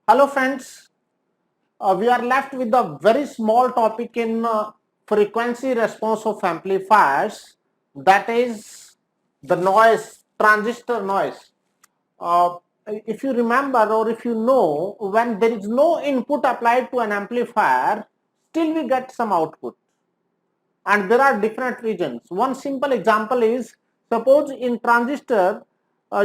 Hello friends, we are left with a very small topic in frequency response of amplifiers, that is the noise, transistor noise. If you remember or if you know, when there is no input applied to an amplifier, still we get some output, and there are different regions. One simple example is, suppose in transistor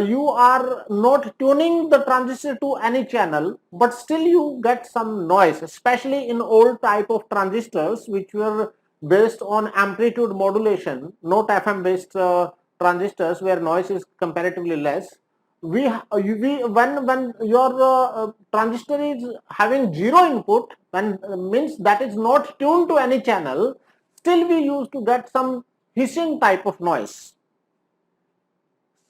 you are not tuning the transistor to any channel, but still you get some noise, especially in old type of transistors which were based on amplitude modulation, not FM based transistors where noise is comparatively less. When your transistor is having zero input, when means that is not tuned to any channel, still we used to get some hissing type of noise,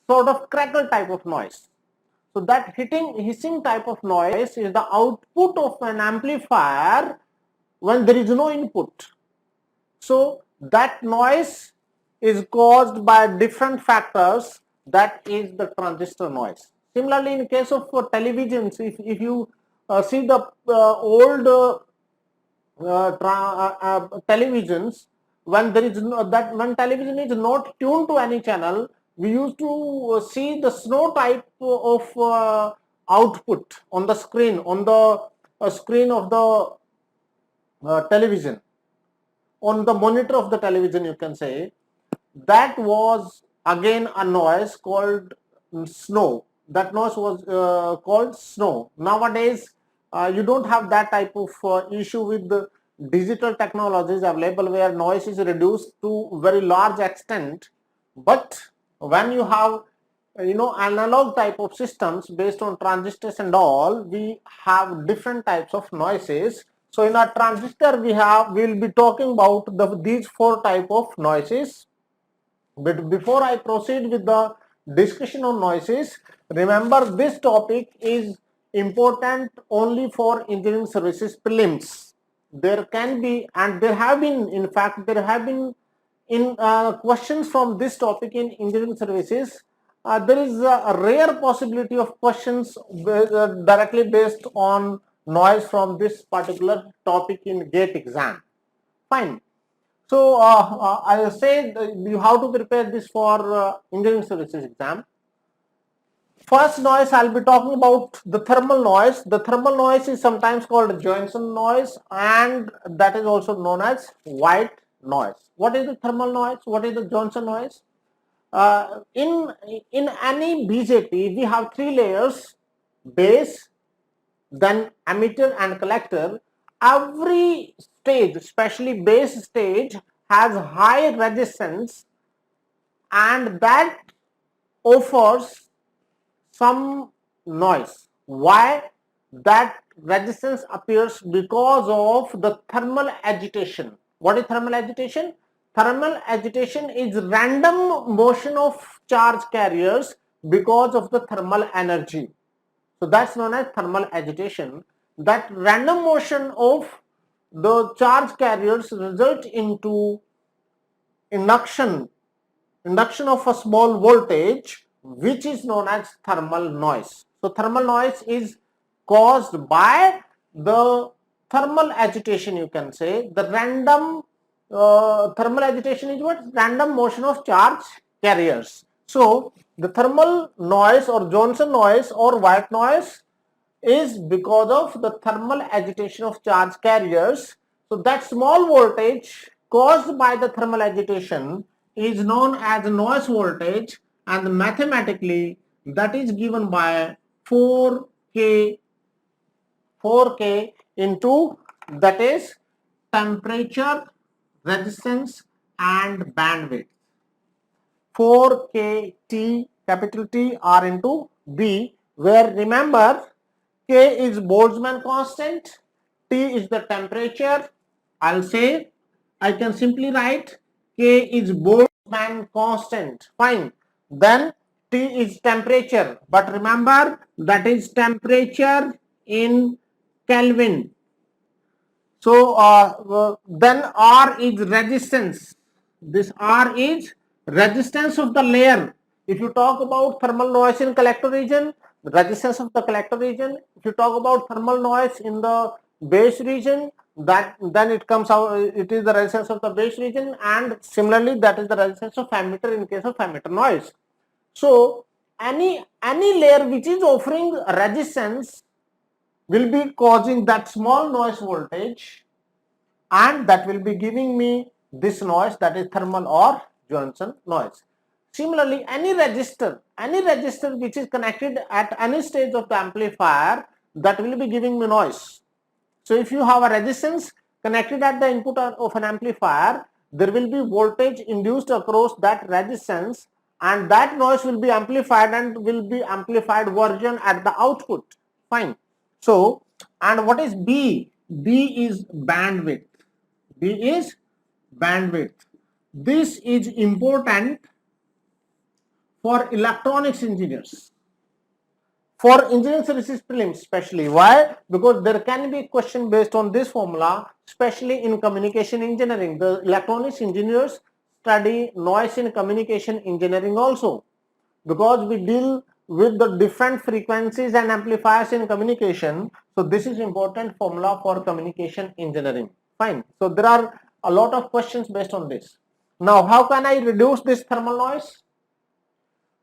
sort of crackle type of noise. So that hissing type of noise is the output of an amplifier when there is no input. So that noise is caused by different factors, that is the transistor noise. Similarly, in case of televisions, if you see the old televisions, when there is when television is not tuned to any channel, we used to see the snow type of output on the screen, on the screen of the television, on the monitor of the television, you can say. That was again a noise called snow. That noise was called snow. Nowadays you don't have that type of issue with the digital technologies available, where noise is reduced to very large extent. But when you have analog type of systems based on transistors and all, we have different types of noises. So in a transistor we'll be talking about these four type of noises. But before I proceed with the discussion on noises, remember this topic is important only for engineering services prelims. There can be, and there have been, in fact, there have been in questions from this topic in engineering services. There is a rare possibility of questions directly based on noise from this particular topic in GATE exam. Fine. So I say you have to prepare this for engineering services exam. First noise I'll be talking about the thermal noise. The thermal noise is sometimes called Johnson noise, and that is also known as white noise. What is the thermal noise? What is the Johnson noise? In any BJT we have three layers: base, then emitter and collector. Every stage, especially base stage, has high resistance, and that offers some noise. Why? That resistance appears because of the thermal agitation. What is thermal agitation? Thermal agitation is random motion of charge carriers because of the thermal energy. So that's known as thermal agitation. That random motion of the charge carriers result into induction of a small voltage, which is known as thermal noise. So thermal noise is caused by the thermal agitation, you can say. The random thermal agitation is what? Random motion of charge carriers. So the thermal noise or Johnson noise or white noise is because of the thermal agitation of charge carriers. So that small voltage caused by the thermal agitation is known as noise voltage, and mathematically that is given by 4K into, that is, temperature, resistance and bandwidth. 4KT, capital T, R into B, where remember K is Boltzmann constant, T is the temperature. I'll say, I can simply write K is Boltzmann constant. Fine. Then T is temperature, but remember that is temperature in Kelvin. So then R is resistance. This R is resistance of the layer. If you talk about thermal noise in collector region, resistance of the collector region. If you talk about thermal noise in the base region, that then it comes out, it is the resistance of the base region, and similarly that is the resistance of emitter in case of emitter noise. So any layer which is offering resistance will be causing that small noise voltage, and that will be giving me this noise, that is thermal or Johnson noise. Similarly, any resistor which is connected at any stage of the amplifier, that will be giving me noise. So if you have a resistance connected at the input of an amplifier, there will be voltage induced across that resistance, and that noise will be amplified and will be amplified version at the output. Fine. So, and what is B? B is bandwidth. B is bandwidth. This is important for electronics engineers, for engineering services prelims especially. Why? Because there can be a question based on this formula, especially in communication engineering. The electronics engineers study noise in communication engineering also, because we deal with the different frequencies and amplifiers in communication. So this is important formula for communication engineering. Fine. So there are a lot of questions based on this. Now, how can I reduce this thermal noise?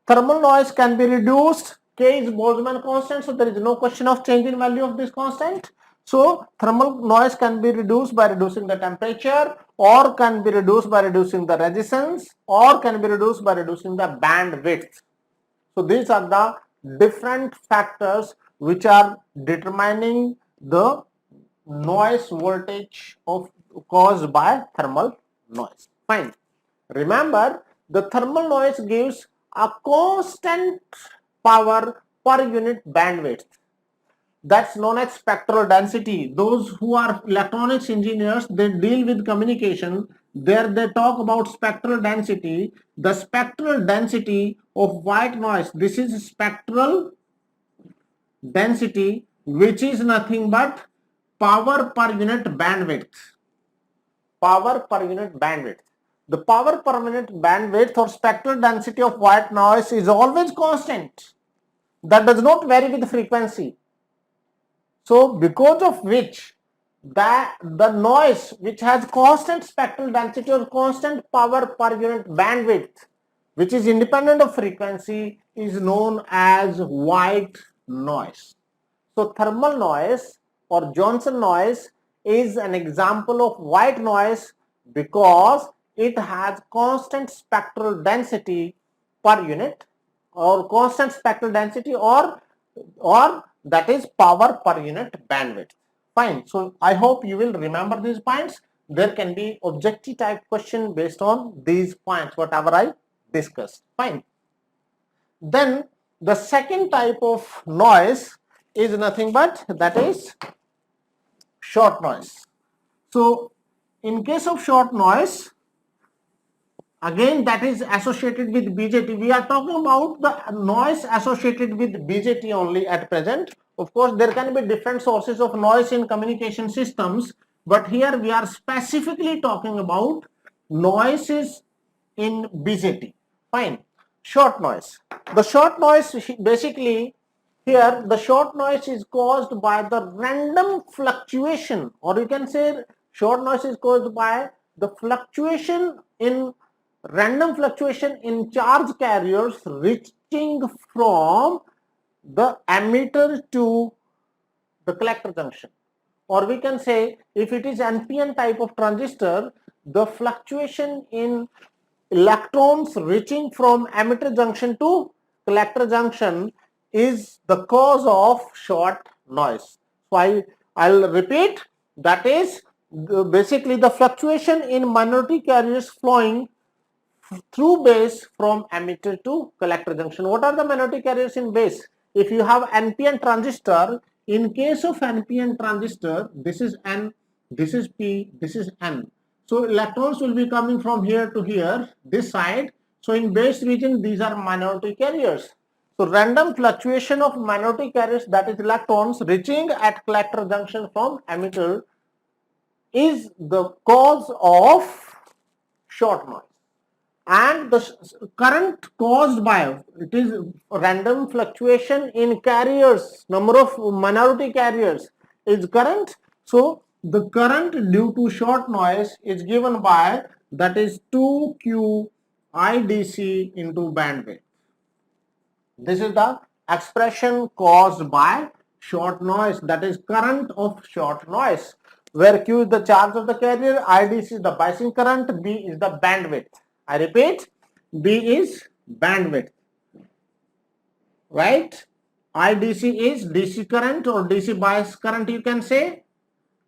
Thermal noise can be reduced. K is Boltzmann constant, so there is no question of change in value of this constant. So thermal noise can be reduced by reducing the temperature, or can be reduced by reducing the resistance, or can be reduced by reducing the bandwidth. So these are the different factors which are determining the noise voltage caused by thermal noise. Fine. Remember, the thermal noise gives a constant power per unit bandwidth. That's known as spectral density. Those who are electronics engineers, they deal with communication. There they talk about spectral density. The spectral density of white noise, this is spectral density, which is nothing but power per unit bandwidth. Power per unit bandwidth. The power per unit bandwidth or spectral density of white noise is always constant. That does not vary with frequency. So because of which the noise which has constant spectral density or constant power per unit bandwidth, which is independent of frequency, is known as white noise. So thermal noise or Johnson noise is an example of white noise because it has constant spectral density per unit, or constant spectral density, or that is power per unit bandwidth. Fine. So I hope you will remember these points. There can be objective type question based on these points, whatever I discussed. Fine. Then the second type of noise is nothing but, that is short noise. So in case of short noise, again that is associated with BJT. We are talking about the noise associated with BJT only at present. Of course, there can be different sources of noise in communication systems, but here we are specifically talking about noises in BJT. Fine. Short noise. The short noise, basically here the short noise is caused by the random fluctuation, or you can say short noise is caused by the fluctuation in random fluctuation in charge carriers reaching from the emitter to the collector junction. Or we can say, if it is NPN type of transistor, the fluctuation in electrons reaching from emitter junction to collector junction is the cause of short noise. So I'll repeat, that is basically the fluctuation in minority carriers flowing through base from emitter to collector junction. What are the minority carriers in base? If you have NPN transistor, in case of NPN transistor, this is N, this is P, this is N. So electrons will be coming from here to here, this side. So in base region, these are minority carriers. So random fluctuation of minority carriers, that is electrons reaching at collector junction from emitter, is the cause of short noise. and the current caused by, it is random fluctuation in carriers, number of minority carriers is current. So the current due to short noise is given by, that is 2q IDC into bandwidth. This is the expression caused by short noise, that is current of short noise, where Q is the charge of the carrier, IDC is the biasing current, B is the bandwidth. I repeat, B is bandwidth, right? IDC is DC current or DC bias current, you can say,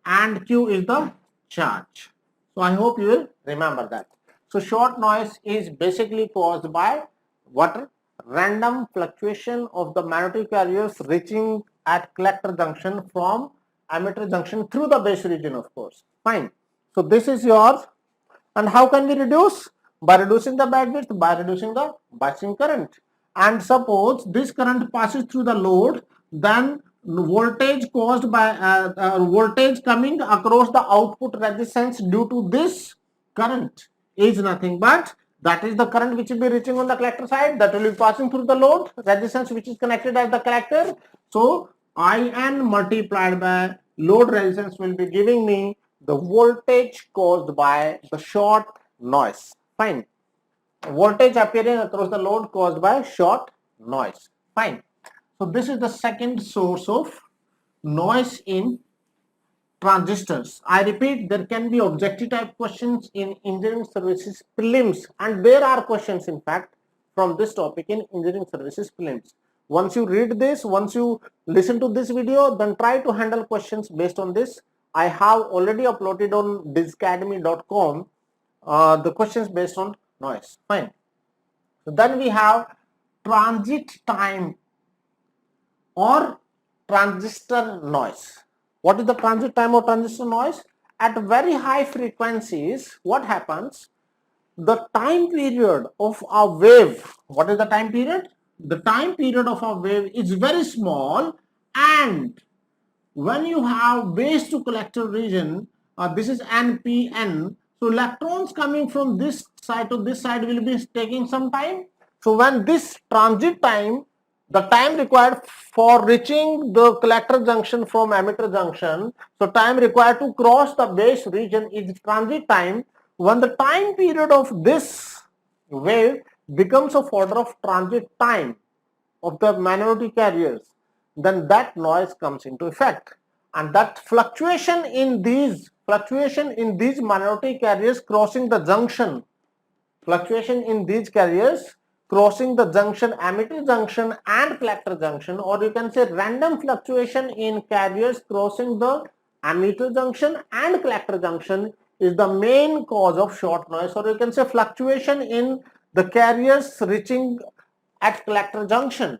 and Q is the charge. So I hope you will remember that. So short noise is basically caused by what? Random fluctuation of the magnetic carriers reaching at collector junction from emitter junction through the base region, of course. Fine. So this is yours. And how can we reduce? By reducing the bandwidth, by reducing the biasing current. And suppose this current passes through the load, then voltage caused by voltage coming across the output resistance due to this current is nothing but, that is the current which will be reaching on the collector side, that will be passing through the load resistance which is connected at the collector. So IN multiplied by load resistance will be giving me the voltage caused by the short noise. Fine. Voltage appearing across the load caused by short noise. Fine. So this is the second source of noise in transistors. I repeat, there can be objective type questions in engineering services prelims, and there are questions in fact from this topic in engineering services prelims. Once you read this, once you listen to this video, then try to handle questions based on this. I have already uploaded on discademy.com the questions based on noise. Fine. So then we have transit time or transistor noise. What is the transit time or transistor noise? At very high frequencies, what happens? The time period of a wave, what is the time period? The time period of a wave is very small, and when you have base to collector region, this is NPN, so electrons coming from this side to this side will be taking some time. So when this transit time, the time required for reaching the collector junction from emitter junction, so time required to cross the base region is transit time. When the time period of this wave becomes of order of transit time of the minority carriers, then that noise comes into effect, and that fluctuation in these minority carriers crossing the junction, emitter junction and collector junction, or you can say random fluctuation in carriers crossing the emitter junction and collector junction, is the main cause of short noise, or you can say fluctuation in the carriers reaching at collector junction.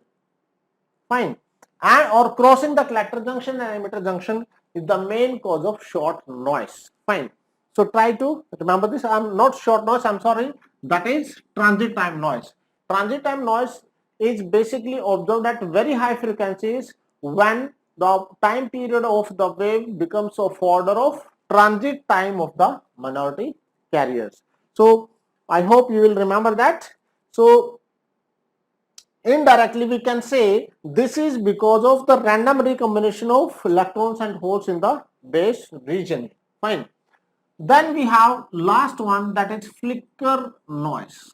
Fine. And or crossing the collector junction and emitter junction is the main cause of short noise. Fine. So try to remember this. I'm not short noise, I'm sorry, that is transit time noise. Transit time noise is basically observed at very high frequencies when the time period of the wave becomes of order of transit time of the minority carriers. So I hope you will remember that. So indirectly we can say this is because of the random recombination of electrons and holes in the base region. Fine. Then we have last one, that is flicker noise.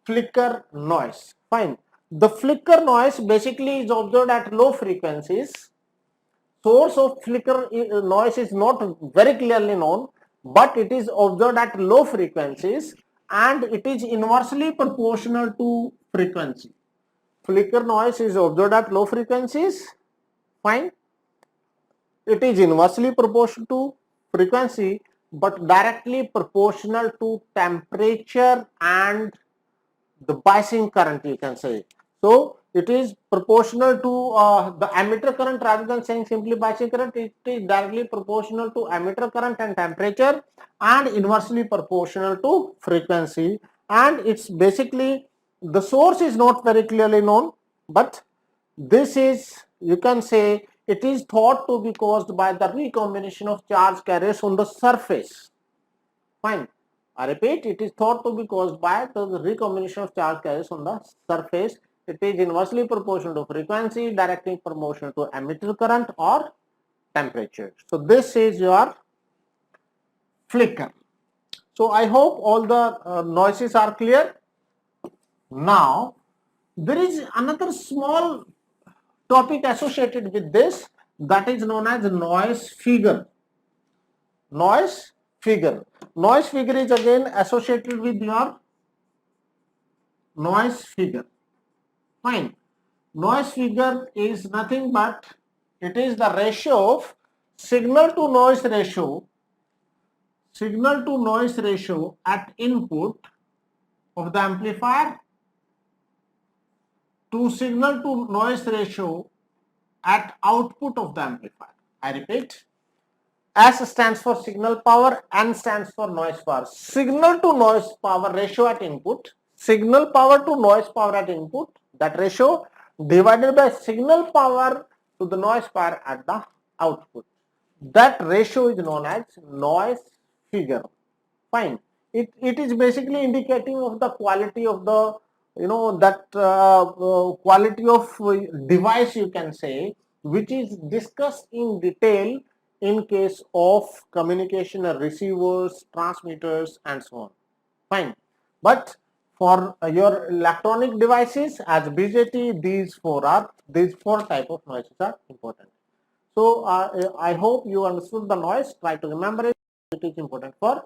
Flicker noise. Fine. The flicker noise basically is observed at low frequencies. Source of flicker noise is not very clearly known, but it is observed at low frequencies and it is inversely proportional to frequency. Flicker noise is observed at low frequencies. Fine. It is inversely proportional to frequency, but directly proportional to temperature and the biasing current, you can say. So it is proportional to the emitter current rather than saying simply biasing current. It is directly proportional to emitter current and temperature and inversely proportional to frequency, and it's basically, the source is not very clearly known, but this is, you can say, it is thought to be caused by the recombination of charge carriers on the surface. Fine. I repeat, it is thought to be caused by the recombination of charge carriers on the surface. It is inversely proportional to frequency, directly proportional to emitter current or temperature. So this is your flicker. So I hope all the noises are clear. Now there is another small topic associated with this, that is known as noise figure. Noise figure. Noise figure is again associated with your noise figure. Fine. Noise figure is nothing but it is the ratio of signal to noise ratio at input of the amplifier to signal to noise ratio at output of the amplifier. I repeat, S stands for signal power, N stands for noise power. Signal to noise power ratio at input, signal power to noise power at input, that ratio divided by signal power to the noise power at the output. That ratio is known as noise figure. Fine. It is basically indicating of the quality of the, quality of device, you can say, which is discussed in detail in case of communication receivers, transmitters, and so on. Fine. But for your electronic devices as BJT, these four type of noises are important. So I hope you understood the noise. Try to remember it. It is important for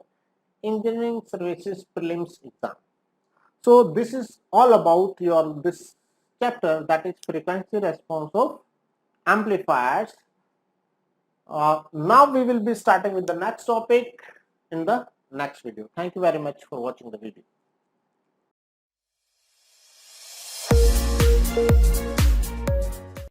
engineering services prelims exam. So this is all about this chapter, that is frequency response of amplifiers. Now we will be starting with the next topic in the next video. Thank you very much for watching the video.